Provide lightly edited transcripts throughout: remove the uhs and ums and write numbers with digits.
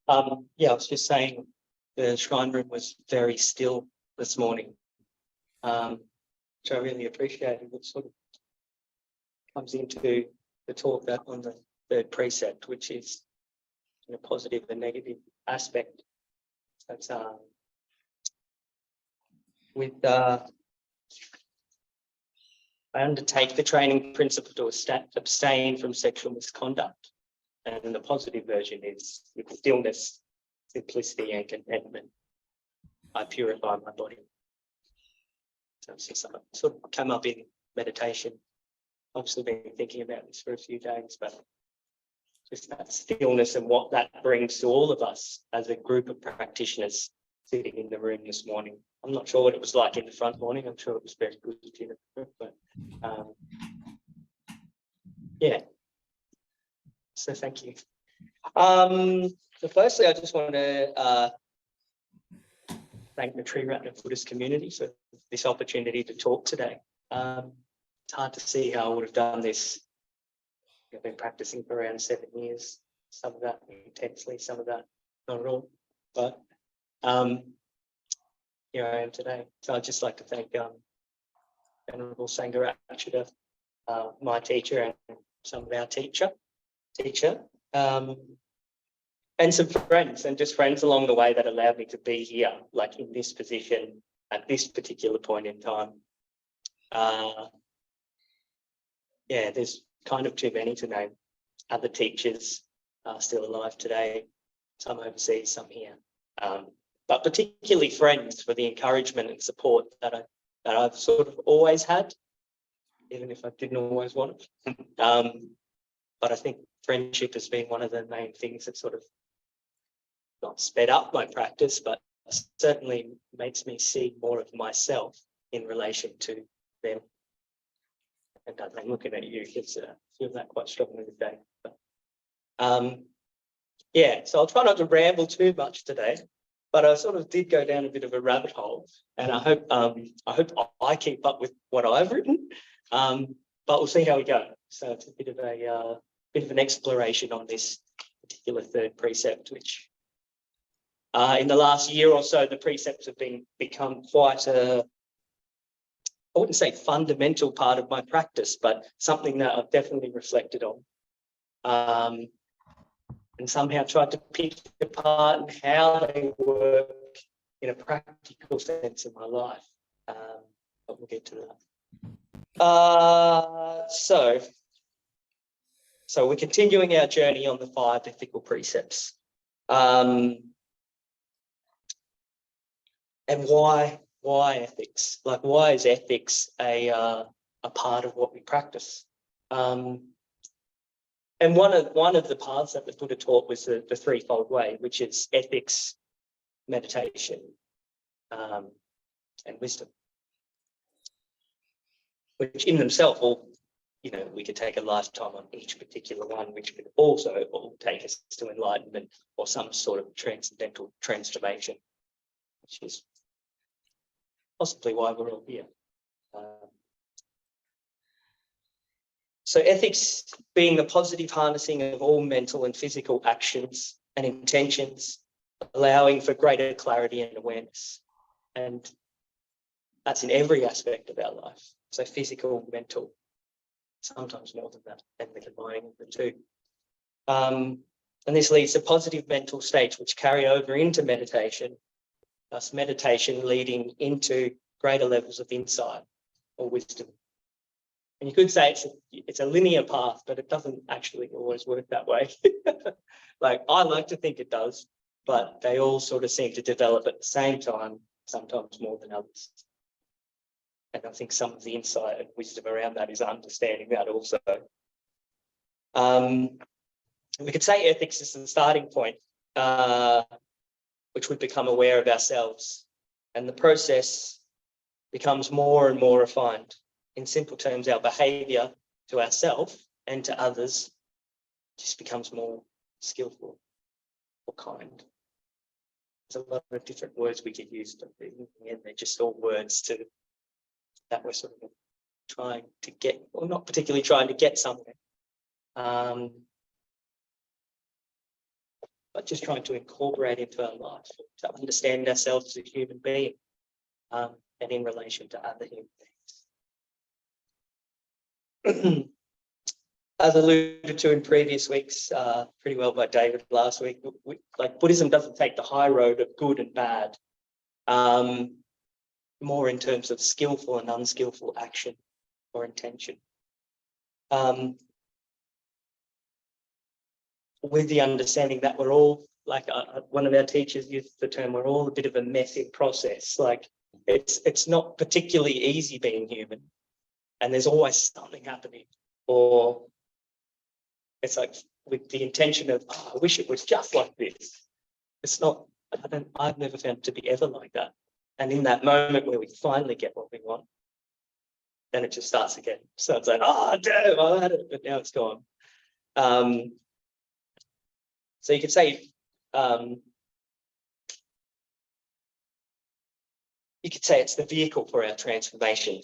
Yeah, I was just saying the shrine room was very still this morning, which I really appreciated. It sort of comes into the talk that on the third precept, which is a positive and negative aspect. That's I undertake the training principle to abstain from sexual misconduct. And the positive version is with stillness, simplicity, and contentment, I purify my body. So it's just sort of come up in meditation. I've obviously been thinking about this for a few days, but just that stillness and what that brings to all of us as a group of practitioners sitting in the room this morning. I'm not sure what it was like in the front morning. I'm sure it was very good in the group, but yeah. So thank you. So firstly, I just want to thank the Tree Ratner Buddhist community for this opportunity to talk today. It's hard to see how I would have done this. I've been practicing for around 7 years, some of that intensely, some of that not at all. But here I am today. So I'd just like to thank Venerable Sangharakshita, my teacher, and some of our teacher, and some friends, and just friends along the way that allowed me to be here, like in this position at this particular point in time. Yeah, there's kind of too many to name. Other teachers are still alive today, some overseas, some here. But particularly friends for the encouragement and support that I've sort of always had, even if I didn't always want it. But I think friendship has been one of the main things that sort of not sped up my practice, but certainly makes me see more of myself in relation to them. And I'm looking at you, because I feel that quite strongly today. But, yeah, so I'll try not to ramble too much today, but I sort of did go down a bit of a rabbit hole, and I hope I keep up with what I've written, but we'll see how we go. So it's a bit of an exploration on this particular third precept, which in the last year or so, the precepts have become quite a, I wouldn't say fundamental part of my practice, but something that I've definitely reflected on. And somehow tried to pick apart and how they work in a practical sense in my life. But we'll get to that. So we're continuing our journey on the 5 ethical precepts. And why ethics? Like, why is ethics a part of what we practice? And one of the paths that the Buddha taught was the threefold way, which is ethics, meditation, and wisdom, which in themselves all, we could take a lifetime on each particular one, which could also all take us to enlightenment or some sort of transcendental transformation, which is possibly why we're all here. So ethics being the positive harnessing of all mental and physical actions and intentions, allowing for greater clarity and awareness. And that's in every aspect of our life. So physical, mental, sometimes more than that, and the combining of the two. And this leads to positive mental states which carry over into meditation, thus meditation leading into greater levels of insight or wisdom. And you could say it's a linear path, but it doesn't actually always work that way. Like, I like to think it does, but they all sort of seem to develop at the same time, sometimes more than others. And I think some of the insight and wisdom around that is understanding that also. We could say ethics is the starting point, which we become aware of ourselves, and the process becomes more and more refined. In simple terms, our behaviour to ourselves and to others just becomes more skillful or kind. There's a lot of different words we could use, but in the end, they're just all words that we're sort of trying to get, or not particularly trying to get somewhere. but just trying to incorporate into our life to understand ourselves as a human being, and in relation to other human beings. As alluded to in previous weeks, pretty well by David last week, like Buddhism doesn't take the high road of good and bad, more in terms of skillful and unskillful action or intention. With the understanding that we're all, like one of our teachers used the term, we're all a bit of a messy process. Like it's not particularly easy being human, and there's always something happening, or it's like with the intention of, I wish it was just like this. It's not, I've never found it to be ever like that. And in that moment where we finally get what we want, then it just starts again. So it's like, oh, damn, I had it, but now it's gone. So you could say, it's the vehicle for our transformation.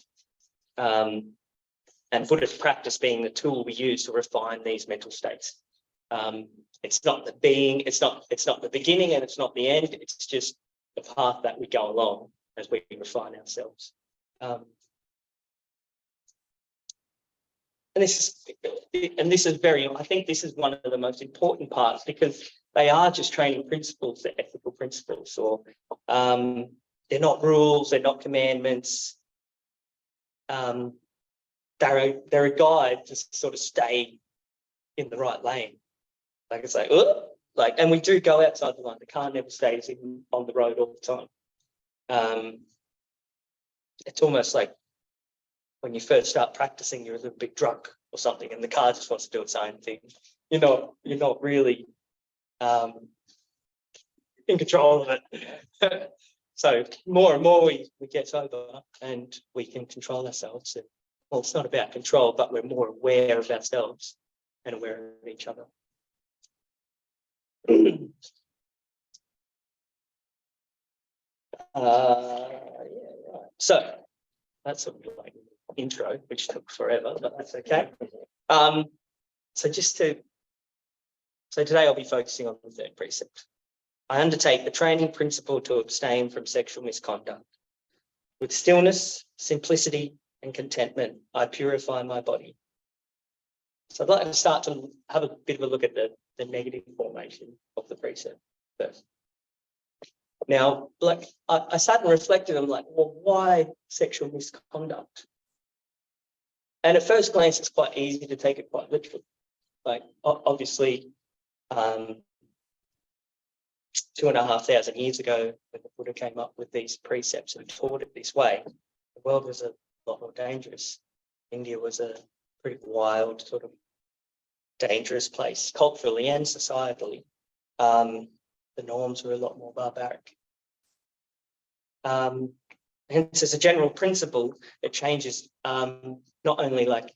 And Buddhist practice being the tool we use to refine these mental states. It's not the being, it's not the beginning, and it's not the end. It's just the path that we go along as we refine ourselves. And this is very, I think this is one of the most important parts, because they are just training principles, they're ethical principles, or they're not rules, they're not commandments. They're a guide to sort of stay in the right lane. Like it's like, and we do go outside the line. The car never stays on the road all the time. It's almost like when you first start practicing, you're a little bit drunk or something, and the car just wants to do its own thing. You're not really in control of it. So more and more we get sober, and we can control ourselves. And, well, it's not about control, but we're more aware of ourselves and aware of each other. Yeah, right. So that's sort of like intro, which took forever, but that's okay. So today I'll be focusing on the third precept. I undertake the training principle to abstain from sexual misconduct. With stillness, simplicity, and contentment, I purify my body. So I'd like to start to have a bit of a look at the negative formation of the precept first. Now, like I sat and reflected, I'm like, well, why sexual misconduct? And at first glance, it's quite easy to take it quite literally. Like, obviously, 2,500 years ago, when the Buddha came up with these precepts and taught it this way, the world was a lot more dangerous. India was a pretty wild, sort of dangerous place, culturally and societally. The norms were a lot more barbaric. Hence, as a general principle, it changes not only like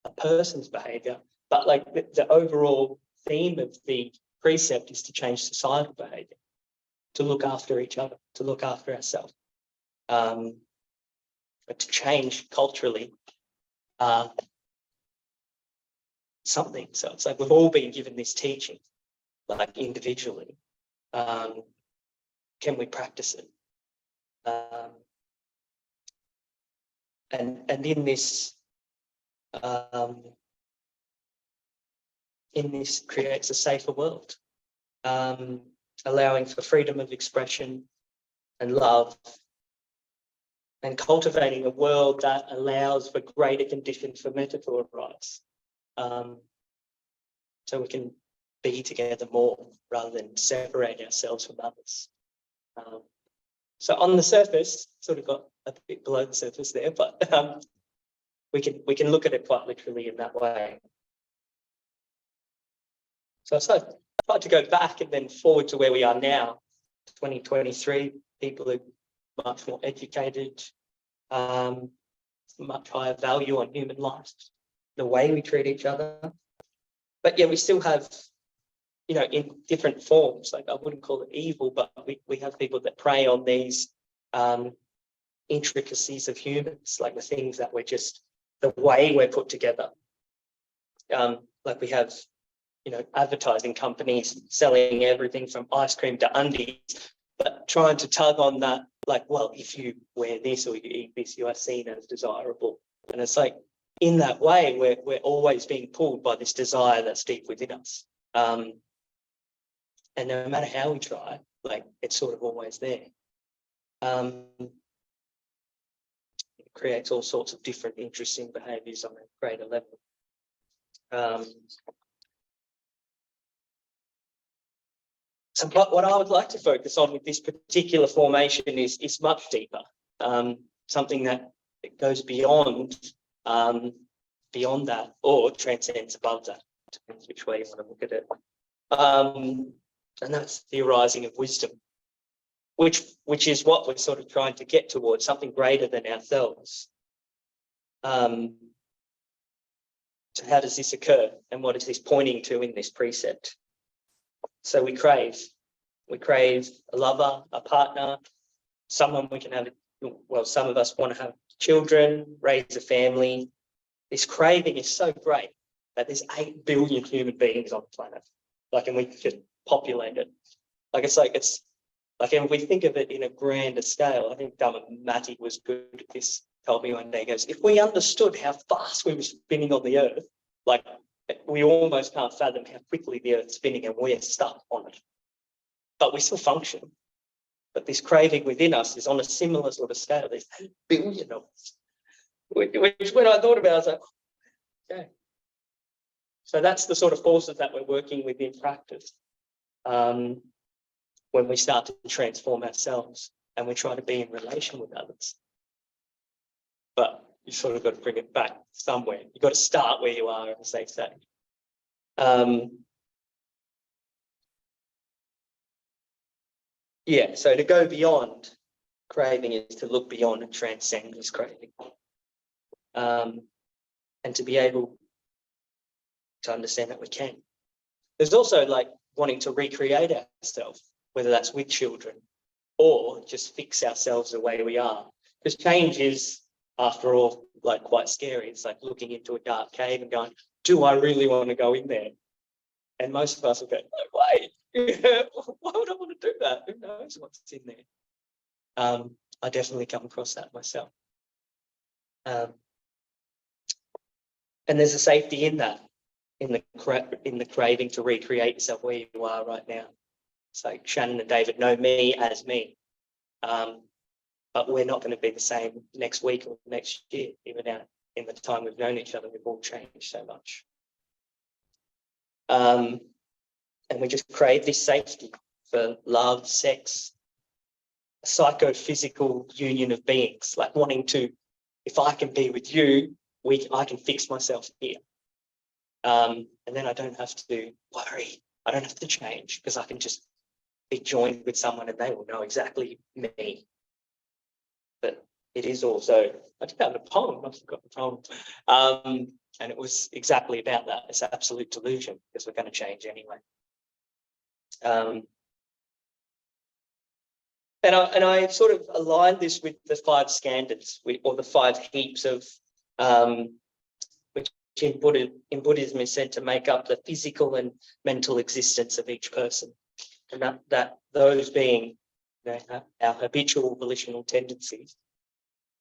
a person's behaviour, but like the overall theme of the precept is to change societal behaviour, to look after each other, to look after ourselves, but to change culturally something. So it's like we've all been given this teaching, like individually. Can we practice it? And in this creates a safer world, allowing for freedom of expression and love, and cultivating a world that allows for greater conditions for mental to arise, so we can be together more rather than separate ourselves from others. So on the surface, sort of got a bit below the surface there, but we can look at it quite literally in that way. So I tried to go back and then forward to where we are now, 2023. People are much more educated, much higher value on human life, the way we treat each other. But yeah, we still have, in different forms, like I wouldn't call it evil, but we have people that prey on these intricacies of humans, like the things that we're just, the way we're put together. Like we have advertising companies selling everything from ice cream to undies, but trying to tug on that, like, well, if you wear this or you eat this, you are seen as desirable. And it's like, in that way, we're always being pulled by this desire that's deep within us. And no matter how we try, like, it's sort of always there. It creates all sorts of different interesting behaviours on a greater level. So what I would like to focus on with this particular formation is much deeper, something that goes beyond that, or transcends above that, depends which way you want to look at it. And that's the arising of wisdom, which is what we're sort of trying to get towards, something greater than ourselves. So how does this occur, and what is this pointing to in this precept? So we crave a lover, a partner, someone we can have. Well, some of us want to have children, raise a family. This craving is so great that there's 8 billion human beings on the planet. Like, and we just populate it. It's like, and we think of it in a grander scale. I think Dharma was good at this, told me one day, he goes, if we understood how fast we were spinning on the earth, like, we almost can't fathom how quickly the earth's spinning and we're stuck on it. But we still function. But this craving within us is on a similar sort of scale. There's 8 billion of us. Which when I thought about it, I was like, okay. So that's the sort of forces that we're working with in practice. When we start to transform ourselves and we try to be in relation with others. But you sort of got to bring it back somewhere. You've got to start where you are, as they say. So to go beyond craving is to look beyond and transcend this craving. And to be able to understand that we can. There's also like wanting to recreate ourselves, whether that's with children or just fix ourselves the way we are. Because change is, after all, like quite scary. It's like looking into a dark cave and going, do I really want to go in there? And most of us will go, no way. Why would I want to do that? Who knows what's in there? I definitely come across that myself. And there's a safety in that, in the craving to recreate yourself where you are right now. It's like Shannon and David know me as me. But we're not going to be the same next week or next year, even out in the time we've known each other. We've all changed so much. And we just crave this safety for love, sex, a psychophysical union of beings, like wanting to, if I can be with you, I can fix myself here. And then I don't have to worry. I don't have to change because I can just be joined with someone and they will know exactly me. But it is also, I did have a poem, I must have got the poem. And it was exactly about that. It's absolute delusion because we're going to change anyway. And I sort of aligned this with the 5 skandhas, or the 5 heaps of, which in Buddhism is said to make up the physical and mental existence of each person. And that those being our habitual volitional tendencies,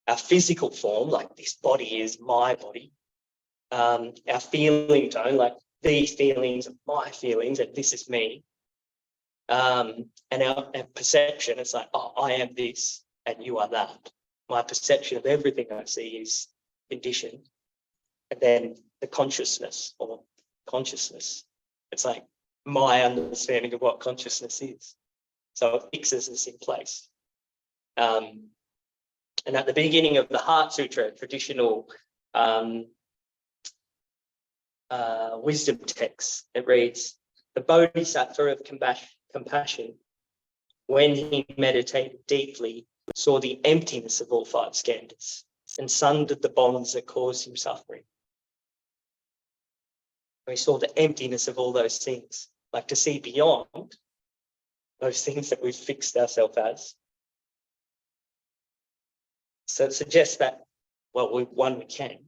our physical form, like this body is my body, our feeling tone, like these feelings are my feelings and this is me. And our perception, it's like, oh, I am this and you are that. My perception of everything I see is conditioned. And then the consciousness, it's like my understanding of what consciousness is. So it fixes us in place. And at the beginning of the Heart Sutra, traditional wisdom text, it reads, the Bodhisattva of compassion, when he meditated deeply, saw the emptiness of all 5 skandhas and sundered the bonds that caused him suffering. He saw the emptiness of all those things, like to see beyond those things that we've fixed ourselves as. So it suggests that, well, we can.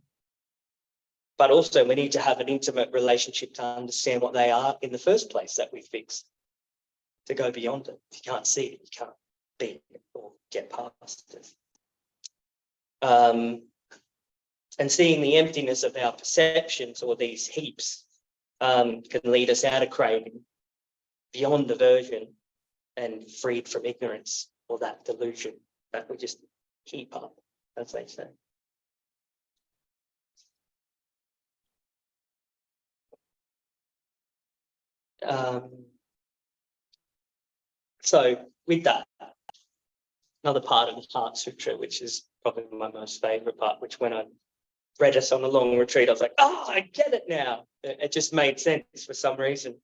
But also we need to have an intimate relationship to understand what they are in the first place that we fix, to go beyond it. If you can't see it, you can't be it or get past it. And seeing the emptiness of our perceptions, or these heaps, can lead us out of craving, beyond aversion, and freed from ignorance or that delusion that we just heap up, as they say. So with that, another part of the Heart Sutra, which is probably my most favourite part, which when I read it on a long retreat, I was like, oh, I get it now. It just made sense for some reason.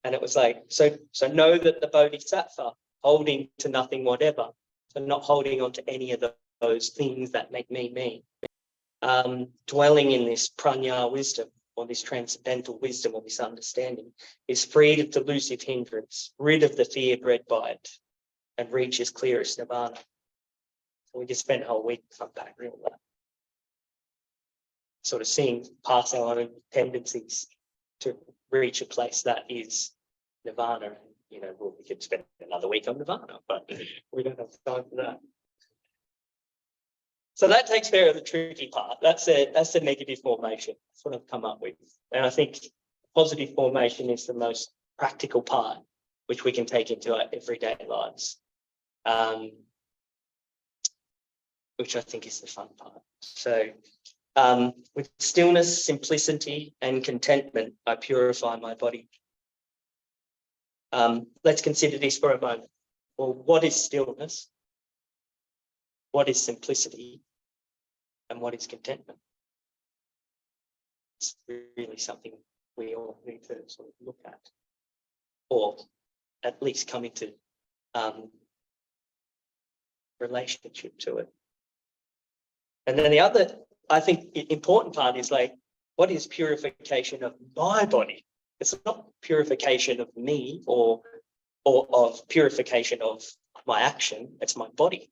And it was like, so know that the Bodhisattva, holding to nothing whatever, so not holding on to any of those things that make me, dwelling in this prajna wisdom, or this transcendental wisdom, or this understanding, is freed of delusive hindrance, rid of the fear bred by it, and reaches clearest nirvana. So we just spent a whole week unpacking all that, sort of seeing past our own tendencies to reach a place that is nirvana. And, you know, well, we could spend another week on nirvana, but we don't have time for that. So that takes care of the tricky part. That's the negative formation. That's what I've come up with. And I think positive formation is the most practical part, which we can take into our everyday lives, which I think is the fun part. So with stillness, simplicity, and contentment, I purify my body. Let's consider this for a moment. Well, what is stillness? What is simplicity? And what is contentment? It's really something we all need to sort of look at, or at least come into relationship to it. And then the other, I think, important part is like, what is purification of my body? It's not purification of me or of purification of my action. It's my body.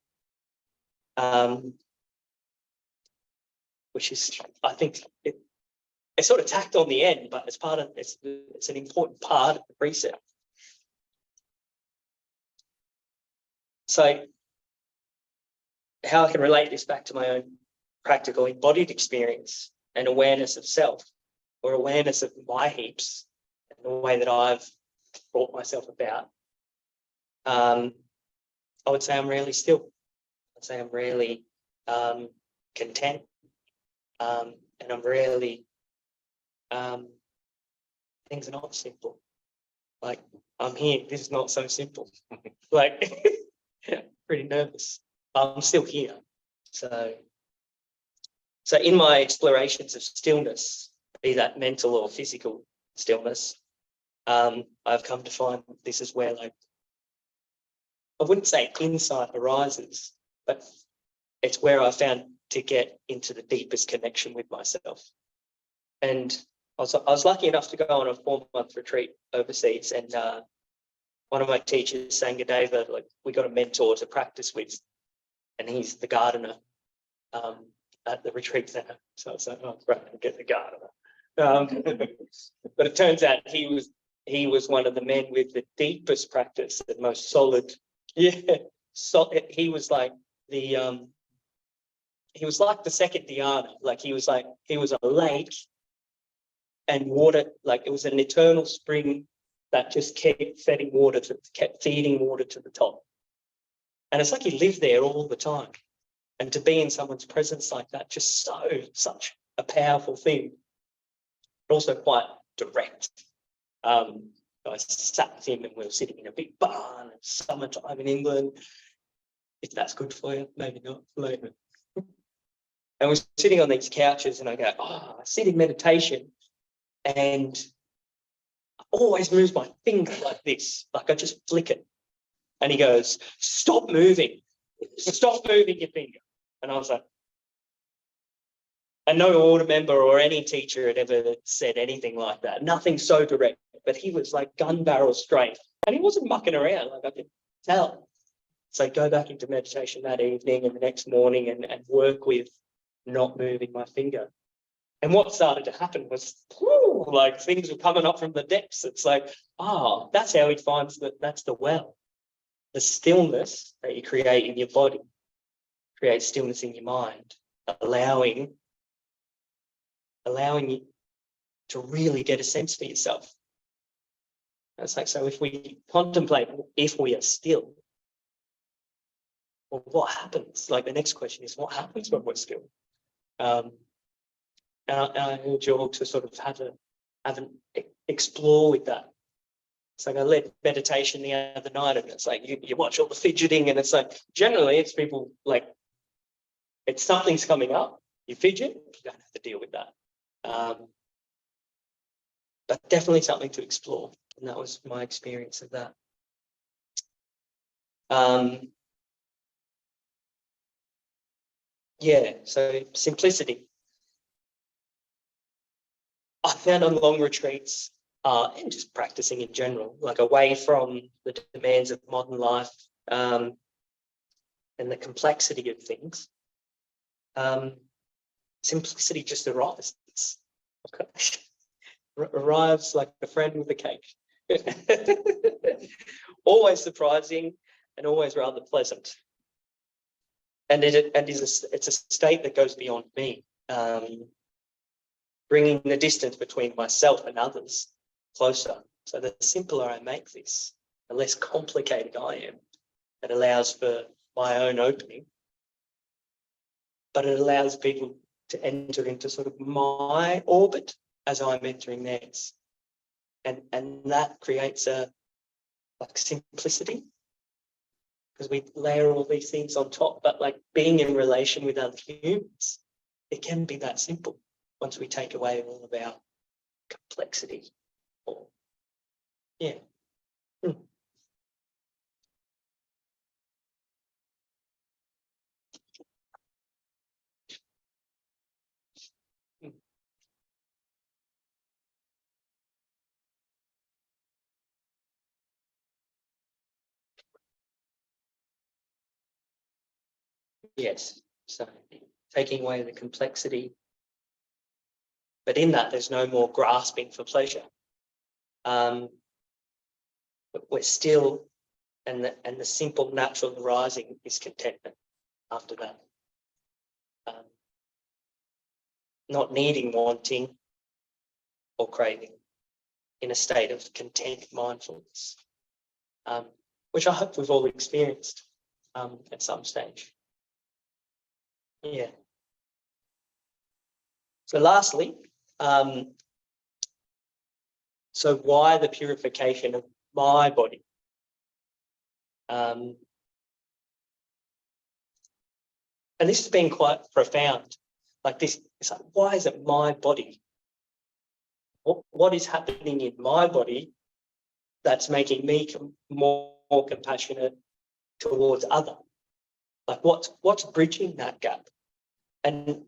Which is, I think, it's sort of tacked on the end, but it's part of it's an important part of the precept. So, how I can relate this back to my own practical embodied experience and awareness of self, or awareness of my heaps and the way that I've brought myself about. I would say I'm really still. I'd say I'm really content. And I'm really, things are not simple. Like, I'm here, this is not so simple. Like, pretty nervous. I'm still here. So in my explorations of stillness, be that mental or physical stillness, I've come to find this is where, like, I wouldn't say insight arises, but it's where I found to get into the deepest connection with myself. And I was lucky enough to go on a 4-month retreat overseas, and one of my teachers, Sangadeva, like, we got a mentor to practice with, and he's the gardener at the retreat center. So I was like, oh, great, I'll get the gardener. But it turns out he was one of the men with the deepest practice, the most solid. Yeah, so he was like the he was like the second dhyana. Like, he was a lake and water, like it was an eternal spring that just kept feeding water to the top. And it's like he lived there all the time. And to be in someone's presence like that, just such a powerful thing, but also quite direct. I sat with him and we were sitting in a big barn at summertime in England. If that's good for you, maybe not. Later. And we're sitting on these couches, and I go, I sit in meditation, and I always move my finger like this, like I just flick it. And he goes, stop moving your finger. And I was like, and no order member or any teacher had ever said anything like that. Nothing so direct, but he was like gun barrel straight, and he wasn't mucking around, like I could tell. So I'd go back into meditation that evening and the next morning and work with not moving my finger. And what started to happen was, like things were coming up from the depths. It's like, that's how he finds that's the well. The stillness that you create in your body creates stillness in your mind, allowing you to really get a sense for yourself. It's like, so if we contemplate, if we are still, well, what happens? Like the next question is, what happens when we're still? And I urge you all to sort of have an explore with that. It's like I led meditation the other night, and it's like you watch all the fidgeting, and it's like generally it's people like it's something's coming up, you fidget, you don't have to deal with that. But definitely something to explore, and that was my experience of that. Yeah, so simplicity. I found on long retreats and just practicing in general, like away from the demands of modern life and the complexity of things, simplicity just arrives. Okay. Arrives like a friend with a cake. Always surprising and always rather pleasant. And it's a state that goes beyond me, bringing the distance between myself and others closer. So the simpler I make this, the less complicated I am. It allows for my own opening, but it allows people to enter into sort of my orbit as I'm entering theirs. And that creates a like simplicity, because we layer all these things on top, but like being in relation with other humans, it can be that simple once we take away all of our complexity. Yeah. Yes. So taking away the complexity, but in that there's no more grasping for pleasure. But we're still, and the simple natural arising is contentment after that. Not needing, wanting, or craving, in a state of content mindfulness, which I hope we've all experienced at some stage. Yeah. So lastly, so why the purification of my body? And this has been quite profound. Like this, it's like, why is it my body? What is happening in my body that's making me more compassionate towards other? Like what's bridging that gap? And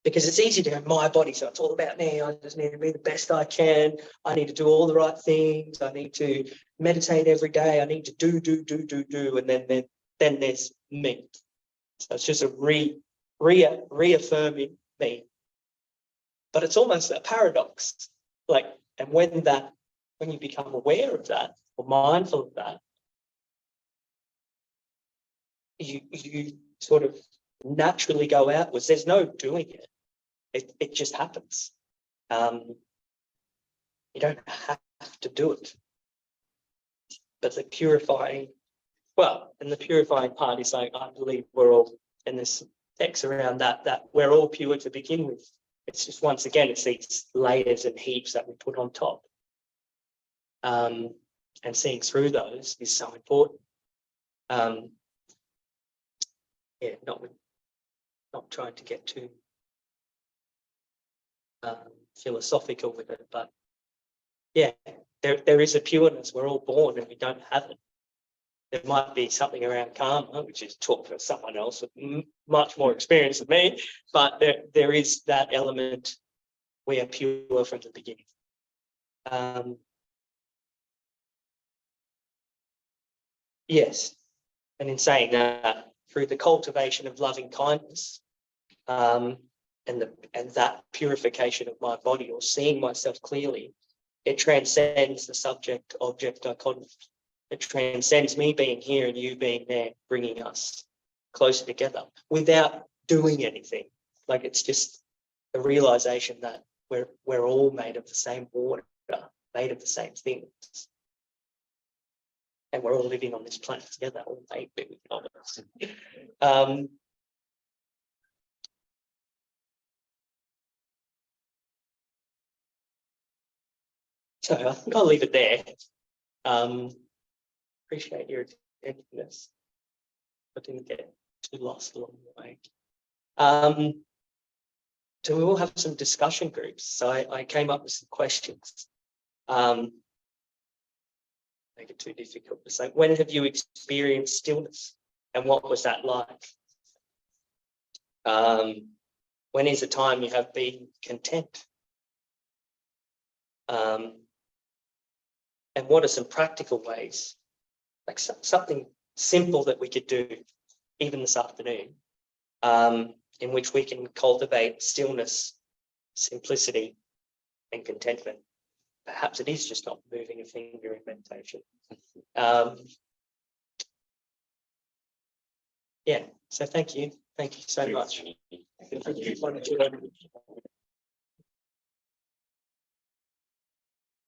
because it's easy to go, my body, so it's all about me. I just need to be the best I can. I need to do all the right things. I need to meditate every day. I need to do. And then there's me. So it's just a reaffirming me. But it's almost a paradox. Like, and when you become aware of that or mindful of that, you sort of naturally go outwards. There's no doing it. It just happens. You don't have to do it. But the purifying part is like, I believe we're all in this text around that we're all pure to begin with. It's just, once again, it's these layers and heaps that we put on top. And seeing through those is so important. Not trying to get too philosophical with it, but yeah, there is a pureness. We're all born and we don't have it. There might be something around karma, which is taught for someone else with much more experience than me, but there is that element. We are pure from the beginning. Yes, and in saying that, through the cultivation of loving kindness, and that purification of my body, or seeing myself clearly, it transcends the subject-object dichotomy. It transcends me being here and you being there, bringing us closer together without doing anything. Like, it's just the realization that we're all made of the same water, made of the same things. And we're all living on this planet together, all made of it. So I think I'll leave it there. Appreciate your attentiveness. I didn't get too lost along the way. So we will have some discussion groups. So I came up with some questions. Make it too difficult to say. When have you experienced stillness, and what was that like? When is a time you have been content? And what are some practical ways, like something simple that we could do even this afternoon, in which we can cultivate stillness, simplicity, and contentment? Perhaps it is just not moving a finger in meditation. Yeah, so thank you. Thank you so much.